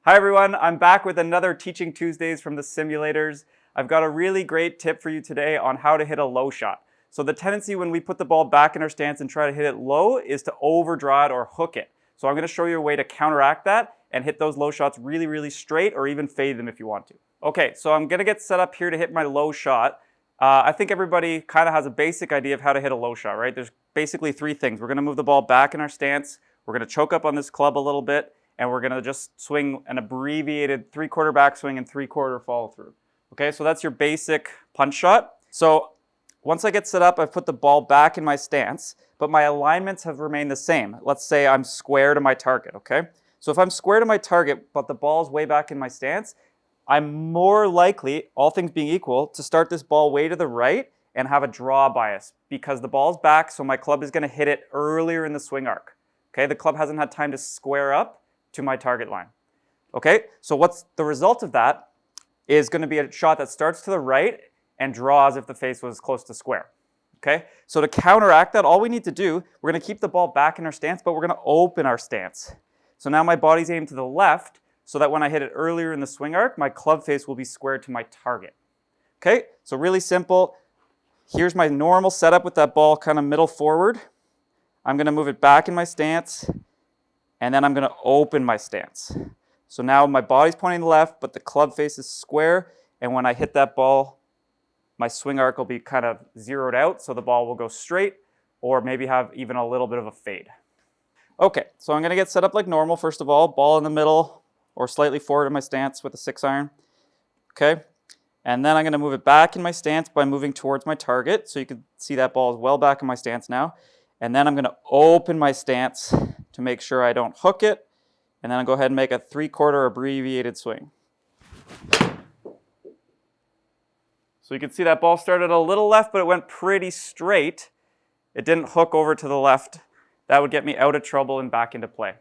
Hi everyone, I'm back with another Teaching Tuesdays from the simulators. I've got a really great tip for you today on how to hit a low shot. So the tendency when we put the ball back in our stance and try to hit it low is to overdraw it or hook it. So I'm going to show you a way to counteract that and hit those low shots really straight, or even fade them if you want to. Okay, so I'm going to get set up here to hit my low shot. I think everybody kind of has a basic idea of how to hit a low shot, right? There's basically three things. We're going to move the ball back in our stance. We're going to choke up on this club a little bit. And we're going to just swing an abbreviated 3/4 backswing and 3/4 follow through. Okay, so that's your basic punch shot. So once I get set up, I've put the ball back in my stance, but my alignments have remained the same. Let's say I'm square to my target, okay? So if I'm square to my target, but the ball's way back in my stance, I'm more likely, all things being equal, to start this ball way to the right and have a draw bias because the ball's back, so my club is going to hit it earlier in the swing arc. Okay, the club hasn't had time to square up to my target line. Okay, so what's the result of that is going to be a shot that starts to the right and draws if the face was close to square. Okay, so to counteract that, all we need to do, we're going to keep the ball back in our stance, but we're going to open our stance. So now my body's aimed to the left so that when I hit it earlier in the swing arc, my club face will be squared to my target. Okay, so really simple. Here's my normal setup with that ball kind of middle forward. I'm going to move it back in my stance, and then I'm going to open my stance. So now my body's pointing left, but the club face is square, and when I hit that ball, my swing arc will be kind of zeroed out, so the ball will go straight, or maybe have even a little bit of a fade. Okay, so I'm going to get set up like normal, first of all, ball in the middle, or slightly forward in my stance with a 6-iron. Okay, and then I'm going to move it back in my stance by moving towards my target, so you can see that ball is well back in my stance now. And then I'm going to open my stance to make sure I don't hook it. And then I'll go ahead and make a 3/4 abbreviated swing. So you can see that ball started a little left, but it went pretty straight. It didn't hook over to the left. That would get me out of trouble and back into play.